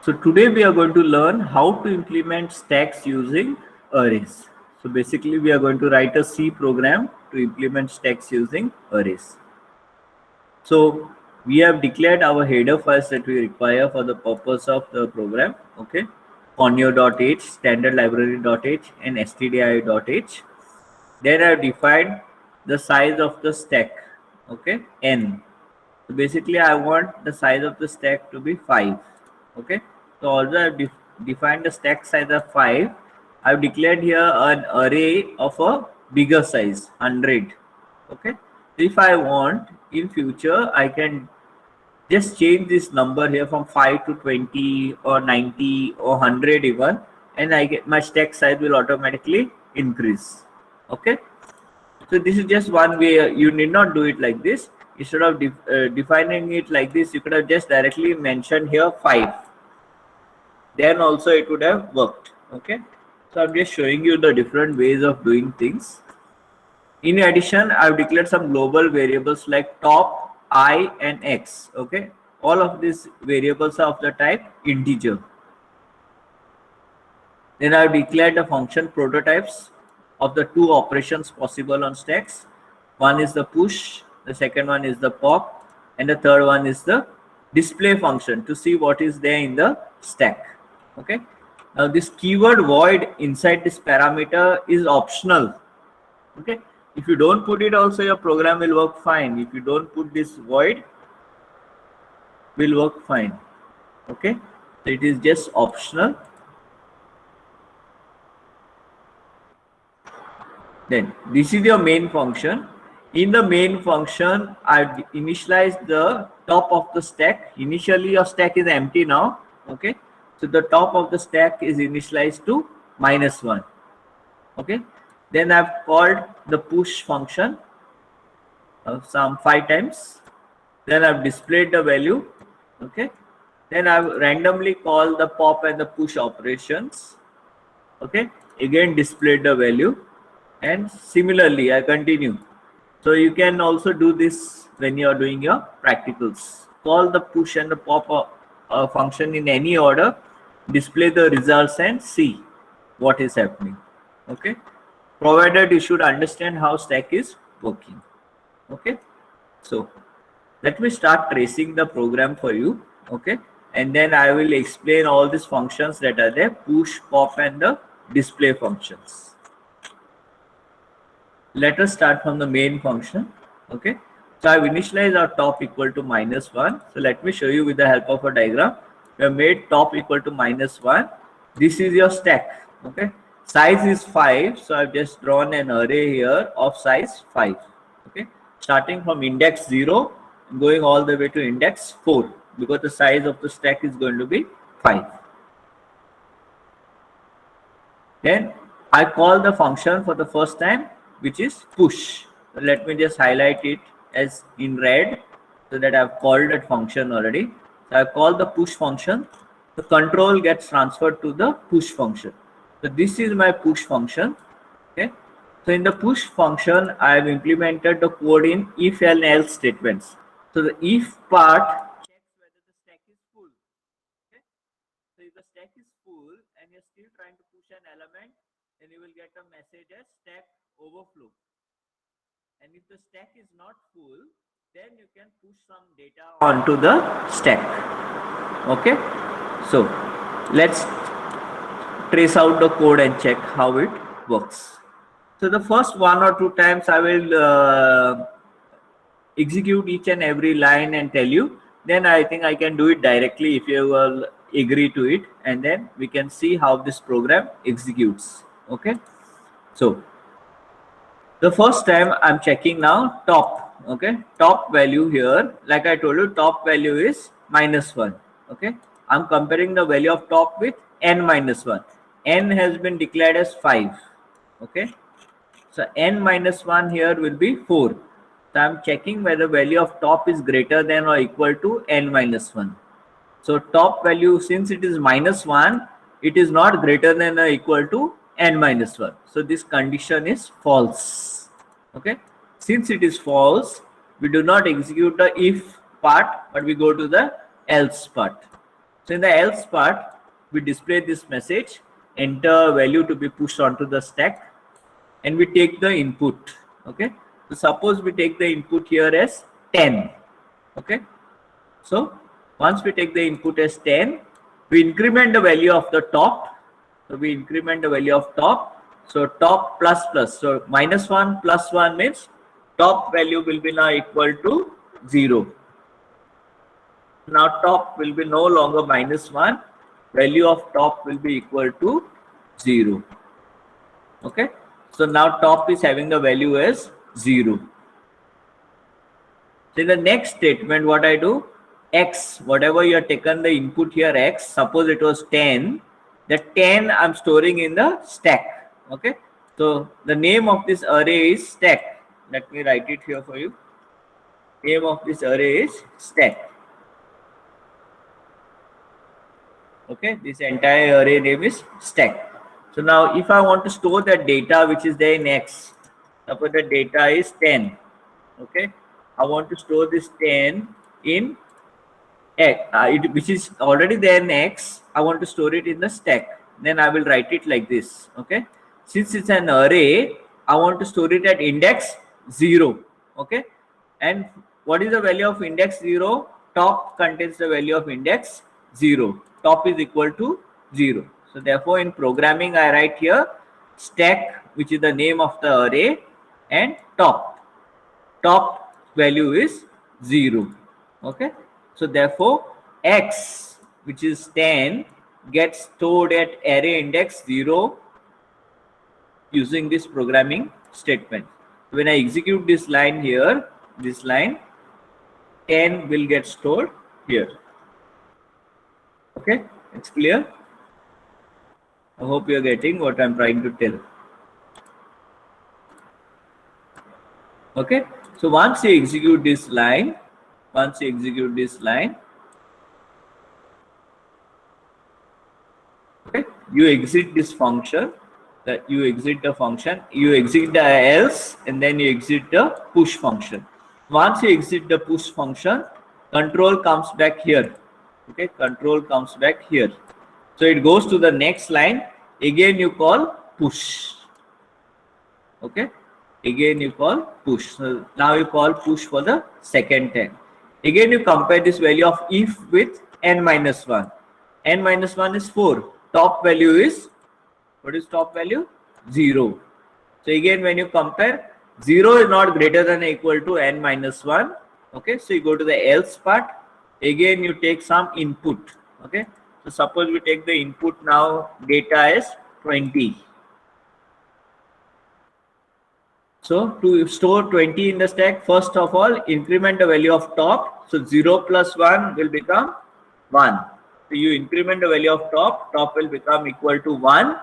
So today we are going to learn how to implement stacks using arrays. So basically we are going to write a C program to implement stacks using arrays. So we have declared our header files that we require for the purpose of the program. Okay, conio.h, standard library.h and stdio.h. Then I have defined the size of the stack. Okay, n. So basically I want the size of the stack to be 5. Okay, so although I have defined the stack size of 5, I have declared here an array of a bigger size 100. Okay, if I want in future I can just change this number here from 5 to 20 or 90 or 100 even, and I get my stack size will automatically increase. Okay, so this is just one way. You need not do it like this. Instead of defining it like this, you could have just directly mentioned here 5. Then also it would have worked. Okay, so I'm just showing you the different ways of doing things. In addition, I've declared some global variables like top, I and X. Okay, all of these variables are of the type integer. Then I've declared the function prototypes of the two operations possible on stacks. One is the push, the second one is the pop, and the third one is the display function to see what is there in the stack. Okay, now this keyword void inside this parameter is optional. Okay, if you don't put it also, your program will work fine. If you don't put this void, will work fine. Okay, so it is just optional. Then this is your main function. In the main function, I initialize the top of the stack. Initially your stack is empty now. Okay, so the top of the stack is initialized to -1. Okay, then I've called the push function some 5 times. Then I've displayed the value. Okay, then I've randomly called the pop and the push operations. Okay, again displayed the value, and similarly I continue. So you can also do this when you are doing your practicals. Call the push and the pop function in any order, display the results and see what is happening. Okay, provided you should understand how stack is working. Okay, so let me start tracing the program for you. Okay, and then I will explain all these functions that are there: push, pop and the display functions. Let us start from the main function. Okay, so I've initialized our top equal to -1. So let me show you with the help of a diagram. We have made top equal to -1. This is your stack. Okay, size is 5, so I've just drawn an array here of size 5. Okay, starting from index 0 going all the way to index 4, because the size of the stack is going to be 5. Then I call the function for the first time, which is push. So let me just highlight it as in red so that I've called that function already. So I call the push function. The control gets transferred to the push function. So this is my push function. Okay. So in the push function, I have implemented the code in if and else statements. So the if part checks whether the stack is full. Okay. So if the stack is full and you're still trying to push an element, then you will get a message as stack overflow. And if the stack is not full, then you can push some data onto the stack. Okay, so let's trace out the code and check how it works. So the first 1 or 2 times I will execute each and every line and tell you. Then I think I can do it directly if you will agree to it, and then we can see how this program executes. Okay, so the first time I'm checking now top. Okay, top value here, like I told you, top value is -1. Okay, I'm comparing the value of top with n-1. N has been declared as 5. Okay, so n-1 here will be 4. So I'm checking whether value of top is greater than or equal to n-1. So top value, since it is -1, it is not greater than or equal to n-1. So this condition is false. Okay, since it is false, we do not execute the if part, but we go to the else part. So in the else part, we display this message, enter value to be pushed onto the stack, and we take the input. Okay, so suppose we take the input here as 10. Okay, so once we take the input as 10, we increment the value of the top. So we increment the value of top. So top plus plus. So -1 plus 1 means top value will be now equal to 0. Now top will be no longer -1. Value of top will be equal to 0. Okay. So now top is having the value as 0. So in the next statement, what I do, x, whatever you have taken the input here, x, suppose it was 10, the 10 I'm storing in the stack. Okay. So the name of this array is stack. Let me write it here for you. Name of this array is stack. Okay. This entire array name is stack. So now if I want to store the data which is there in x, suppose the data is 10. Okay. I want to store this 10 in x, which is already there in x. I want to store it in the stack. Then I will write it like this. Okay. Since it's an array, I want to store it at index 0. Okay. And what is the value of index 0? Top contains the value of index 0. Top is equal to 0. So therefore, in programming, I write here stack, which is the name of the array, and top. Top value is 0. Okay. So therefore, x, which is 10, gets stored at array index 0 using this programming statement. When I execute this line here, this line, 10 will get stored here. Okay, it's clear. I hope you are getting what I'm trying to tell. Okay, so once you execute this line, okay, you exit this function, you exit the function, you exit the else, and then you exit the push function. Once you exit the push function, control comes back here. Okay, control comes back here. So it goes to the next line. Again you call push. Okay, again you call push. So now you call push for the second time. Again you compare this value of if with n-1. n-1 is 4. Top value is, what is top value? 0. So again when you compare, 0 is not greater than or equal to n-1. Okay, so you go to the else part. Again you take some input. Okay, so suppose we take the input now, data is 20. So to store 20 in the stack, first of all, increment the value of top. So 0 plus 1 will become 1. So you increment the value of top, top will become equal to 1.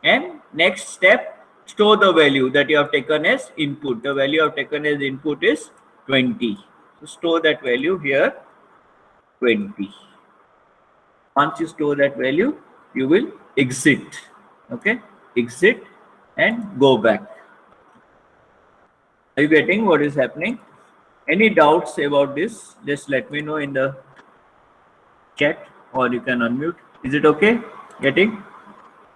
And next step, store the value that you have taken as input. The value you have taken as input is 20. So store that value here, 20. Once you store that value, you will exit. Okay, exit and go back. Are you getting what is happening? Any doubts about this? Just let me know in the chat, or you can unmute. Is it okay? Getting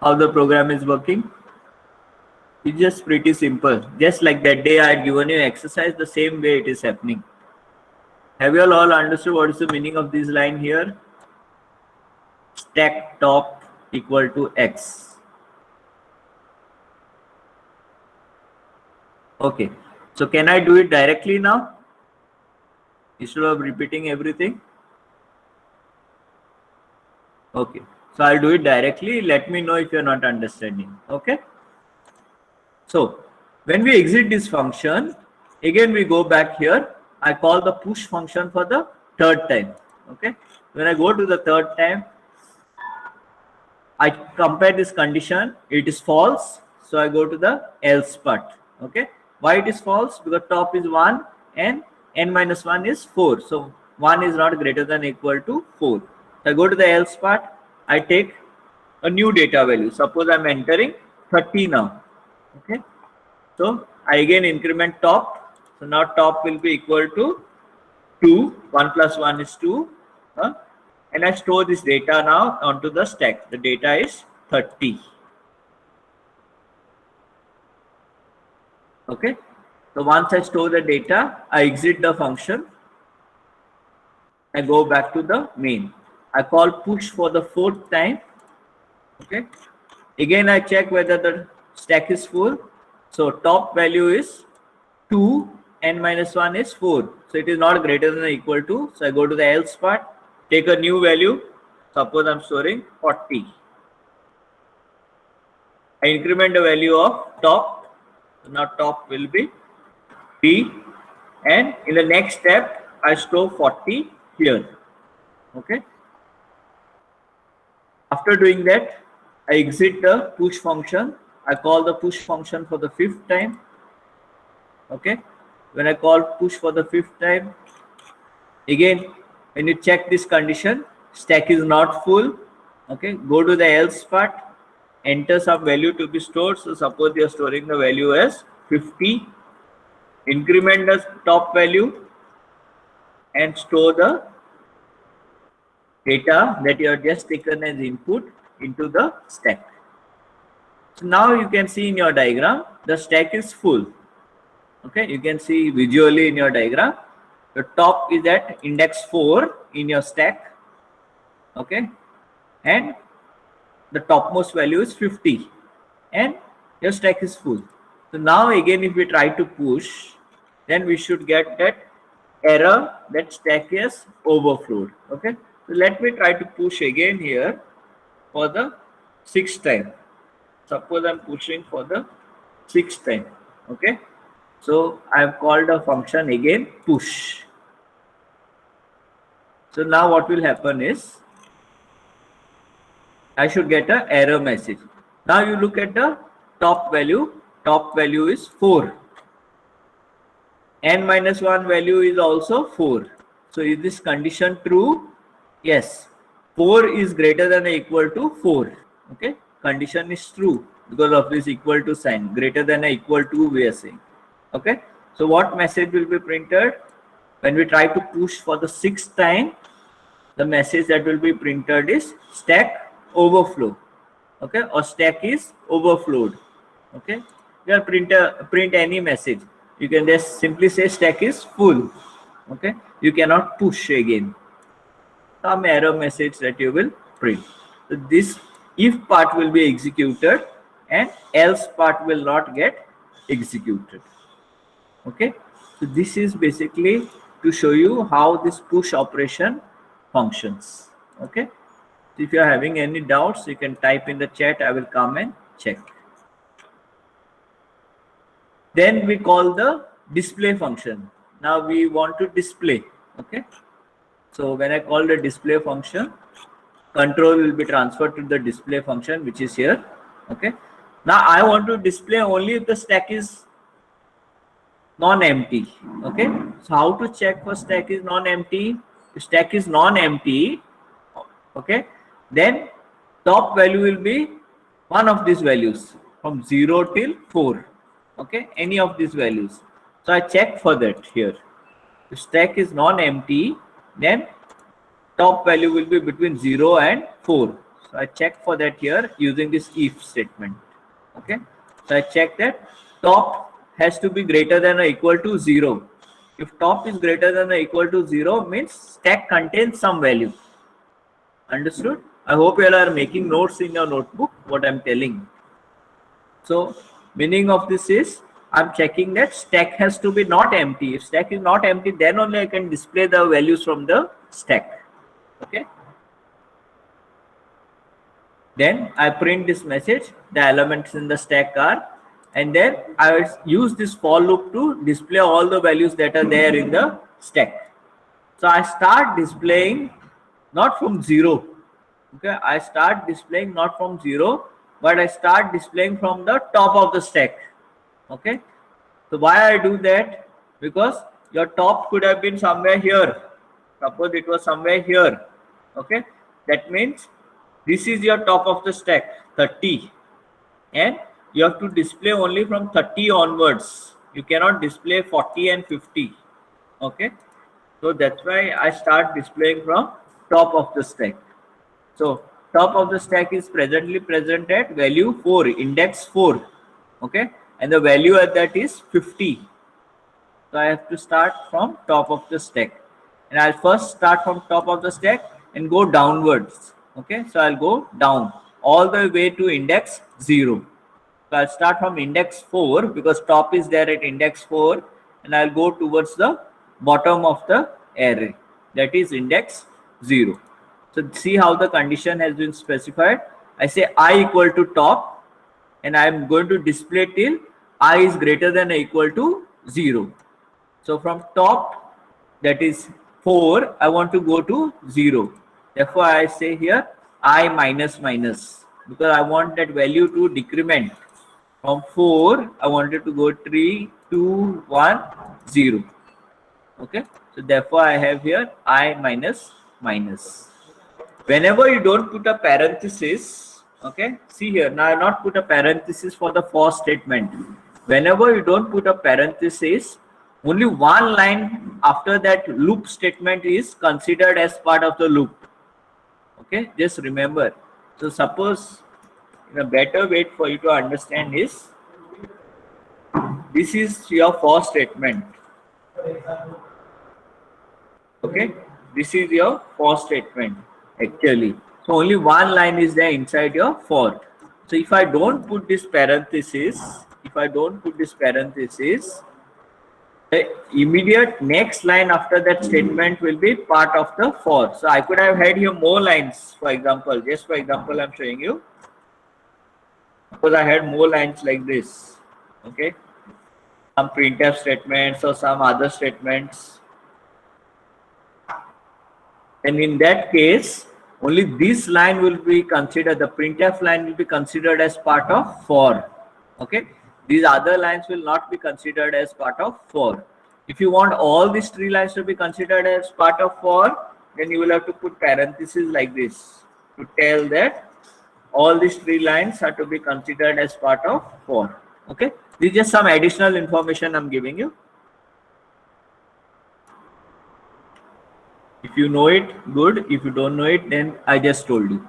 how the program is working? It's just pretty simple. Just like that day I had given you exercise, the same way it is happening. Have you all understood what is the meaning of this line here? Stack top equal to x. Okay. So can I do it directly now instead of repeating everything? Okay. So I'll do it directly. Let me know if you're not understanding. Okay. So when we exit this function, again we go back here. I call the push function for the third time. Okay. When I go to the third time, I compare this condition. It is false. So I go to the else part. Okay. Why it is false? Because top is 1 and n-1 is 4. So 1 is not greater than or equal to 4. So I go to the else part. I take a new data value. Suppose I'm entering 30 now. Okay. So I again increment top. So now top will be equal to 2. 1 plus 1 is 2. and I store this data now onto the stack. The data is 30. Okay. So once I store the data, I exit the function. I go back to the main. I call push for the 4th time. Okay. Again, I check whether the stack is full. So top value is 2, n minus 1 is 4. So it is not greater than or equal to. So I go to the else part, take a new value. Suppose I'm storing 40. I increment the value of top. So now top will be P, and in the next step I store 40 here. Okay. After doing that, I exit the push function. I call the push function for the 5th time. Okay. When I call push for the 5th time, again, when you check this condition, stack is not full. Okay. Go to the else part, enter some value to be stored. So suppose you are storing the value as 50. Increment the top value and store the data that you have just taken as input into the stack. So now you can see in your diagram, the stack is full. Okay, you can see visually in your diagram, the top is at index 4 in your stack. Okay, and the topmost value is 50 and your stack is full. So now again, if we try to push, then we should get that error that stack is overflowed. Okay, so let me try to push again here for the 6th time. Suppose I'm pushing for the 6th time. Okay, so I've called a function again push. So now what will happen is I should get an error message. Now you look at the top value. Top value is 4. N minus 1 value is also 4. So is this condition true? Yes. 4 is greater than or equal to 4. Okay. Condition is true because of this equal to sign. Greater than or equal to we are saying. Okay. So what message will be printed? When we try to push for the 6th time, the message that will be printed is stack overflow. Okay. Or stack is overflowed. Okay. You can print any message. You can just simply say stack is full. Okay. You cannot push again. Some error message that you will print. So this if part will be executed and else part will not get executed. Okay. So this is basically to show you how this push operation functions. Okay. So if you are having any doubts, you can type in the chat. I will come and check. Then we call the display function. Now we want to display. Okay. So when I call the display function, control will be transferred to the display function, which is here. Okay. Now I want to display only if the stack is non-empty. Okay. So how to check for stack is non-empty? If stack is non-empty, okay, then top value will be one of these values from 0 till 4. Okay, any of these values. So I check for that here. If stack is non-empty, then top value will be between 0 and 4. So I check for that here using this if statement. Okay, so I check that top has to be greater than or equal to 0. If top is greater than or equal to 0, means stack contains some value. Understood? I hope you all are making notes in your notebook what I'm telling. So meaning of this is I'm checking that stack has to be not empty. If stack is not empty, then only I can display the values from the stack. Okay. Then I print this message. The elements in the stack are, and then I will use this for loop to display all the values that are there in the stack. So I start displaying not from 0. Okay, I start displaying not from 0, but I start displaying from the top of the stack. Okay, so why I do that? Because your top could have been somewhere here. Suppose it was somewhere here. Okay, that means this is your top of the stack 30, and you have to display only from 30 onwards. You cannot display 40 and 50. Okay, so that's why I start displaying from top of the stack. So top of the stack is presently present at value 4, index 4. Okay, and the value at that is 50. So I have to start from top of the stack, and I'll first start from top of the stack and go downwards. Okay, so I'll go down all the way to index 0. So I'll start from index 4 because top is there at index 4, and I'll go towards the bottom of the array, that is index 0. So see how the condition has been specified. I say I equal to top, and I am going to display till I is greater than or equal to 0. So from top, that is 4, I want to go to 0. Therefore, I say here I minus minus, because I want that value to decrement. From 4, I wanted to go 3, 2, 1, 0. Okay. So therefore, I have here I minus minus. Whenever you don't put a parenthesis, okay, see here, now I have not put a parenthesis for the for statement. Whenever you don't put a parenthesis, only one line after that loop statement is considered as part of the loop. Okay, just remember. So suppose, in a better way for you to understand is, this is your for statement. Okay, this is your for statement actually. So only one line is there inside your for. So if I don't put this parenthesis, the immediate next line after that statement will be part of the for. So I could have had here more lines, for example, just for example, I'm showing you. Suppose I had more lines like this, okay, some printf statements or some other statements. And in that case, only this line will be considered, the printf line will be considered as part of for. Okay, these other lines will not be considered as part of for. If you want all these 3 lines to be considered as part of for, then you will have to put parentheses like this to tell that all these 3 lines are to be considered as part of for. Okay, this is just some additional information I'm giving you. If you know it, good. If you don't know it, then I just told you.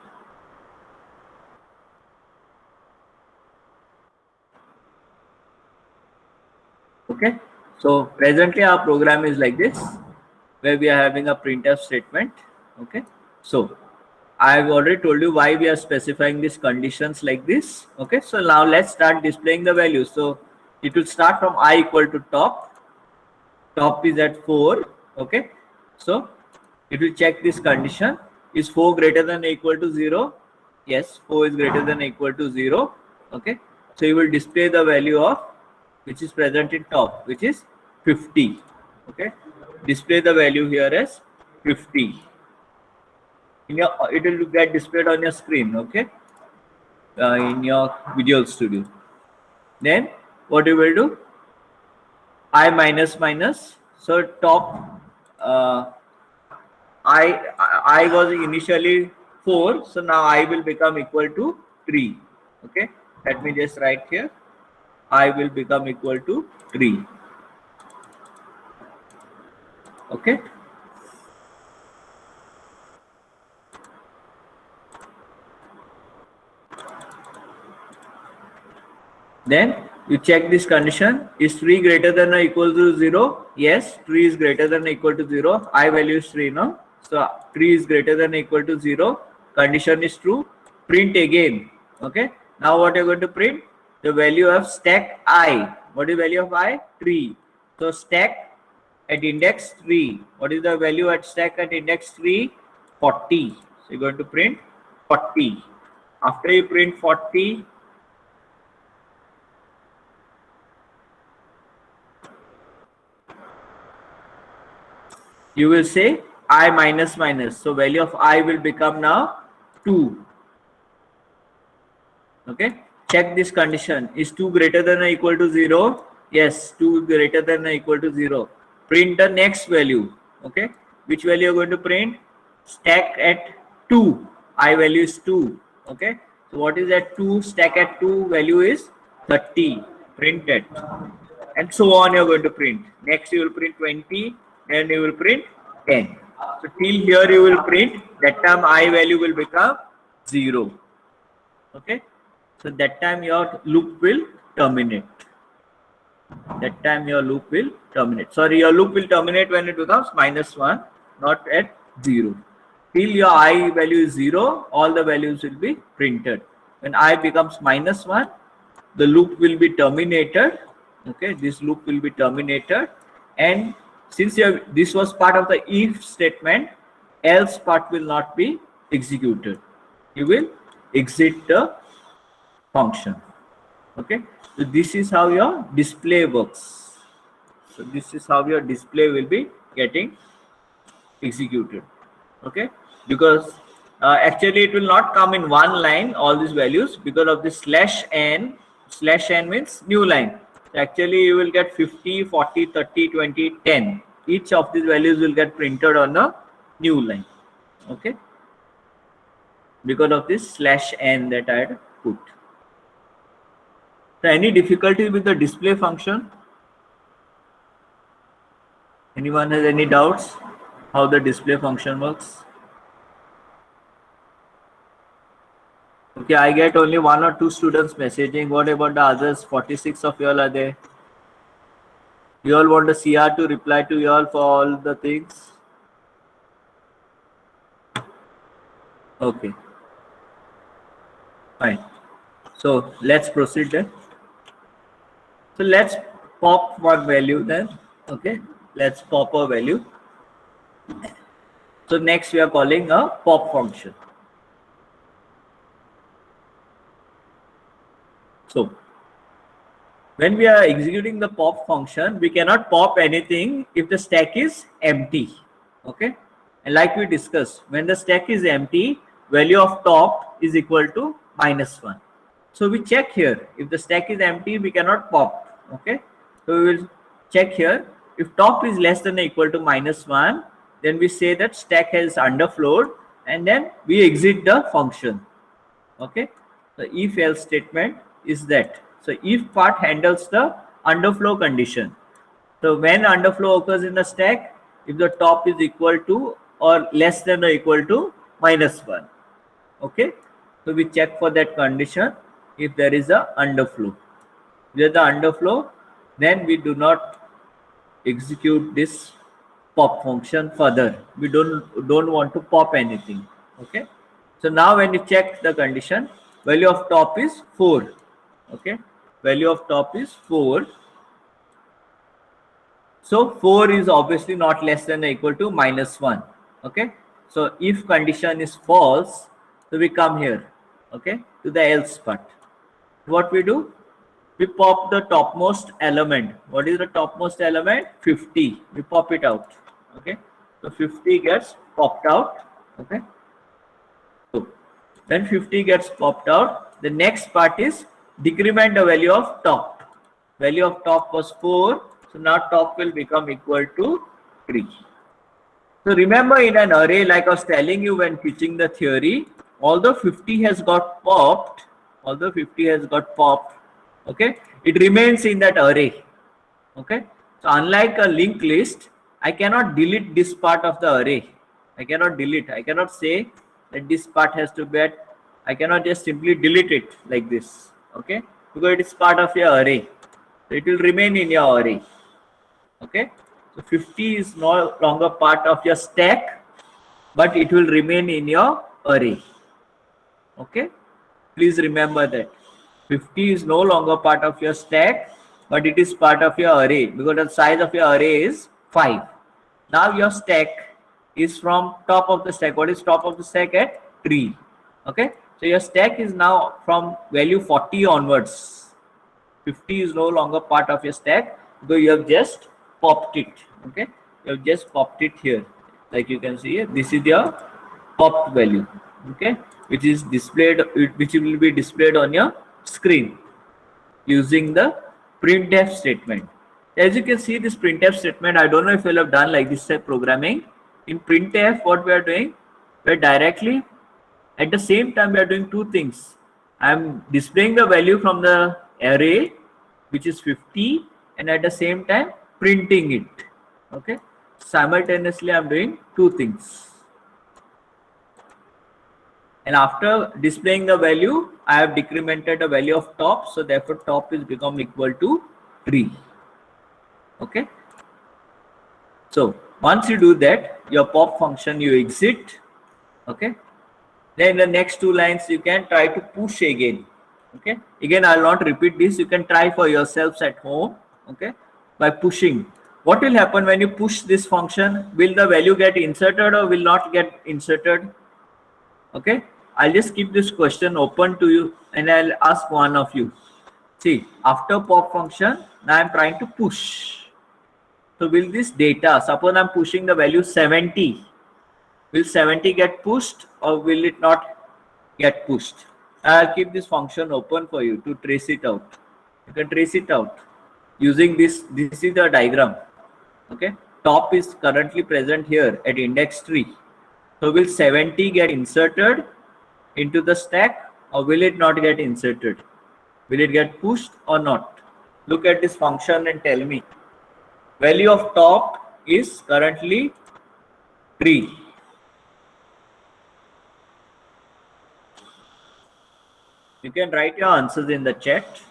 Okay, so presently our program is like this, where we are having a printf statement. Okay, so I have already told you why we are specifying these conditions like this. Okay, so now let's start displaying the values. So it will start from I equal to top. Top is at 4. Okay, so it will check this condition. Is 4 greater than or equal to 0? Yes, 4 is greater than or equal to 0. Okay, so you will display the value of which is present in top, which is 50. Okay, display the value here as 50. In your, it will get displayed on your screen. Okay, in your Visual Studio. Then what you will do? I minus minus. So top. I was initially 4, so now I will become equal to 3. Okay, let me just write here. I will become equal to 3. Okay. Then you check this condition. Is 3 greater than or equal to 0? Yes, 3 is greater than or equal to 0. I value is 3 now. So 3 is greater than or equal to 0. Condition is true. Print again. Okay. Now what you're going to print? The value of stack I. What is the value of I? 3. So stack at index 3. What is the value at stack at index 3? 40. So you're going to print 40. After you print 40, you will say I minus minus. So value of I will become now 2. Okay. Check this condition. Is 2 greater than or equal to 0? Yes, 2 greater than or equal to 0. Print the next value. Okay. Which value you are going to print? Stack at 2. I value is 2. Okay. So what is at 2? Stack at 2 value is 30. Print it. And so on you are going to print. Next you will print 20. Then you will print 10. So till here you will print that time I value will become 0. Okay, so that time your loop will terminate. That time your loop will terminate. Sorry, your loop will terminate when it becomes -1, not at 0. Till your I value is 0, all the values will be printed. When I becomes -1, the loop will be terminated. Okay, this loop will be terminated, and since this was part of the if statement, else part will not be executed. You will exit the function. Okay, so this is how your display works. So this is how your display will be getting executed. Okay, because actually it will not come in one line, all these values, because of the /n. /n means new line. So actually you will get 50, 40, 30, 20, 10. Each of these values will get printed on a new line. Okay, because of this /n that I had put. So any difficulty with the display function? Anyone has any doubts how the display function works? Okay, I get only 1 or 2 students messaging. What about the others? 46 of you all are there. You all want the CR to reply to you all for all the things? Okay, fine. So let's proceed then. So let's pop one value then. Okay, let's pop a value. So next we are calling a pop function. So when we are executing the pop function, we cannot pop anything if the stack is empty. Okay, and like we discussed, when the stack is empty, value of top is equal to -1. So we check here, if the stack is empty, we cannot pop. Okay, so we will check here. If top is less than or equal to -1, then we say that stack has underflowed, and then we exit the function. Okay, the if else statement is that. So if part handles the underflow condition. So when underflow occurs in the stack, if the top is equal to or less than or equal to -1. Okay, so we check for that condition. If there is a underflow, with the underflow, then we do not execute this pop function further. We don't want to pop anything. Okay, so now when you check the condition, value of top is 4. Okay, value of top is 4. So 4 is obviously not less than or equal to -1. Okay, so if condition is false, so we come here, okay, to the else part. What we do? We pop the topmost element. What is the topmost element? 50. We pop it out. Okay, so 50 gets popped out. Okay, so when 50 gets popped out, the next part is decrement the value of top. Value of top was 4, so now top will become equal to 3. So remember, in an array, like I was telling you when teaching the theory, although 50 has got popped, okay, it remains in that array. Okay, so unlike a linked list, I cannot delete this part of the array. I cannot delete. I cannot say that this part has to be at. I cannot just simply delete it like this. Okay, because it is part of your array, so it will remain in your array. Okay, so 50 is no longer part of your stack, but it will remain in your array. Okay, please remember that 50 is no longer part of your stack, but it is part of your array, because the size of your array is 5. Now your stack is from top of the stack. What is top of the stack? At 3. Okay, so your stack is now from value 40 onwards. 50 is no longer part of your stack, because you have just popped it. Okay, you have just popped it here, like you can see here. This is your popped value. Okay, which is displayed, which will be displayed on your screen using the printf statement. As you can see, this printf statement, I don't know if you have done like this type programming. In printf, what we are doing, we are directly at the same time we are doing two things. I am displaying the value from the array, which is 50, and at the same time printing it. Okay, simultaneously I am doing two things. And after displaying the value, I have decremented the value of top. So therefore top is become equal to 3. Okay. So once you do that, your pop function you exit. Okay. Then the next 2 lines you can try to push again. Okay. Again, I'll not repeat this. You can try for yourselves at home. Okay. By pushing. What will happen when you push this function? Will the value get inserted or will not get inserted? Okay. I'll just keep this question open to you and I'll ask one of you. See, after pop function, now I'm trying to push. So will this data, suppose I'm pushing the value 70, will 70 get pushed or will it not get pushed? I'll keep this function open for you to trace it out. You can trace it out using this. This is the diagram. Okay. Top is currently present here at index 3. So will 70 get inserted into the stack or will it not get inserted? Will it get pushed or not? Look at this function and tell me. Value of top is currently 3. You can write your answers in the chat.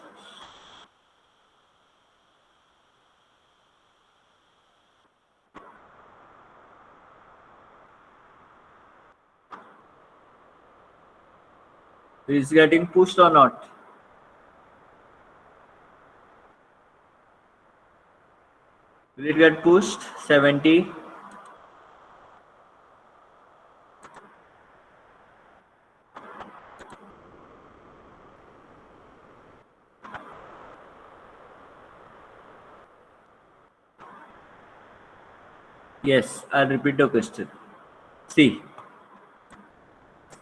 Is getting pushed or not? Will it get pushed? 70. Yes, I'll repeat the question. See,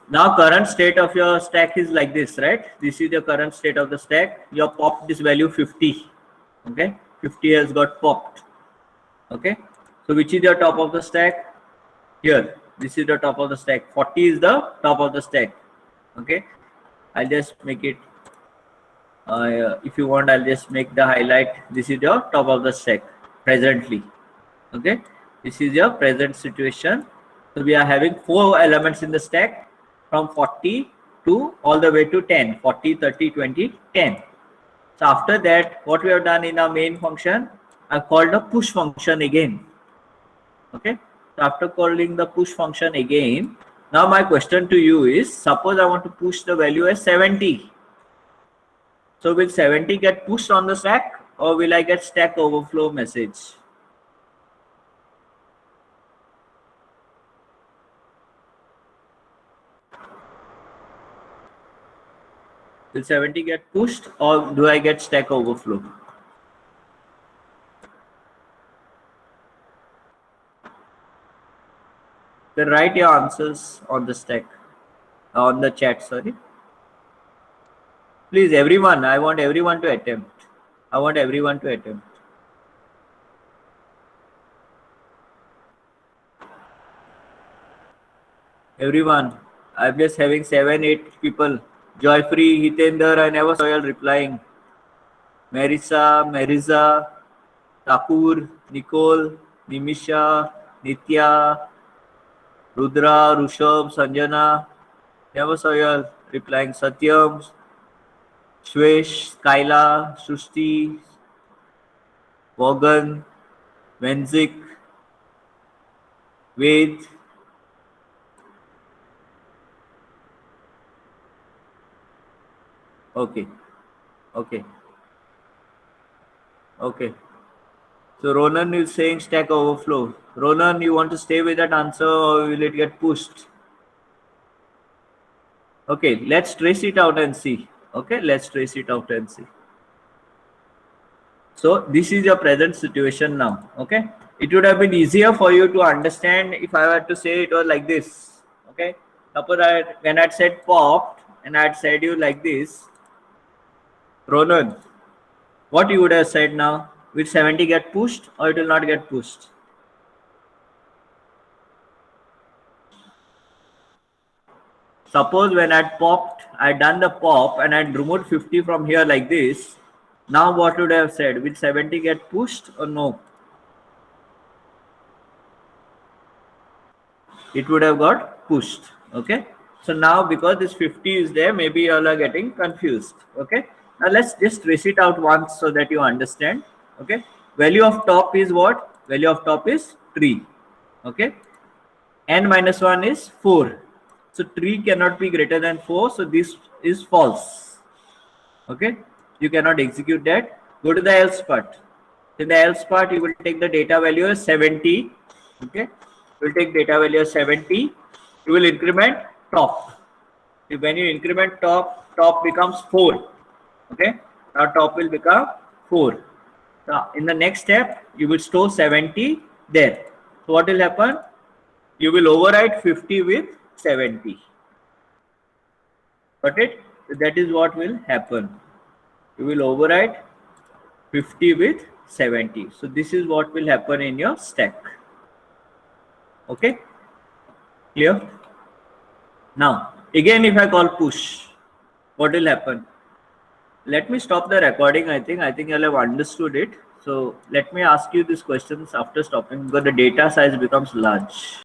now current state of your stack is like this, right? This is the current state of the stack. You have popped this value 50. Okay, 50 has got popped. Okay, so which is the top of the stack? Here, this is the top of the stack. 40 is the top of the stack. Okay, I'll just make it. If you want, I'll just make the highlight. This is your top of the stack presently. Okay, this is your present situation. So we are having 4 elements in the stack from 40 to all the way to 10. 40, 30, 20, 10. So after that, what we have done in our main function, I called a push function again. Okay. So after calling the push function again, now my question to you is, suppose I want to push the value as 70. So will 70 get pushed on the stack or will I get stack overflow message? Will 70 get pushed or do I get stack overflow? Then write your answers on the stack, on the chat, sorry. Please, everyone, I want everyone to attempt. I want everyone to attempt. Everyone, I'm just having 7, 8 people. Joyfree, Hitender, I never saw you all replying. Marisa, Mariza, Thakur, Nicole, Nimisha, Nitya, Rudra, Rushabh, Sanjana. Never saw you all replying. Satyam, Shwesh, Kaila, Srushti, Vagan, Venzik, Ved. Okay. Okay. Okay. So Ronan is saying stack overflow. Ronan, you want to stay with that answer or will it get pushed? Okay, let's trace it out and see. Okay, let's trace it out and see. So this is your present situation now. Okay, it would have been easier for you to understand if I were to say it was like this. Okay, suppose when I'd said popped and I'd said you like this, Ronan, what you would have said now? Will 70 get pushed or it will not get pushed? Suppose when I'd popped, I'd done the pop and I'd removed 50 from here like this. Now what would I have said? Will 70 get pushed or no? It would have got pushed. Okay. So now because this 50 is there, maybe you all are getting confused. Okay. Now let's just trace it out once so that you understand. Okay. Value of top is what? Value of top is 3. Okay. N minus 1 is 4. So 3 cannot be greater than 4. So this is false. Okay. You cannot execute that. Go to the else part. In the else part, you will take the data value as 70. Okay. You will take data value as 70. You will increment top. When you increment top, top becomes 4. Okay. Now top will become 4. Now in the next step, you will store 70 there. So what will happen? You will overwrite 50 with 70. Got it? So that is what will happen. You will overwrite 50 with 70. So this is what will happen in your stack. Okay. Clear? Now, again, if I call push, what will happen? Let me stop the recording. I think you'll have understood it. So let me ask you these questions after stopping because the data size becomes large.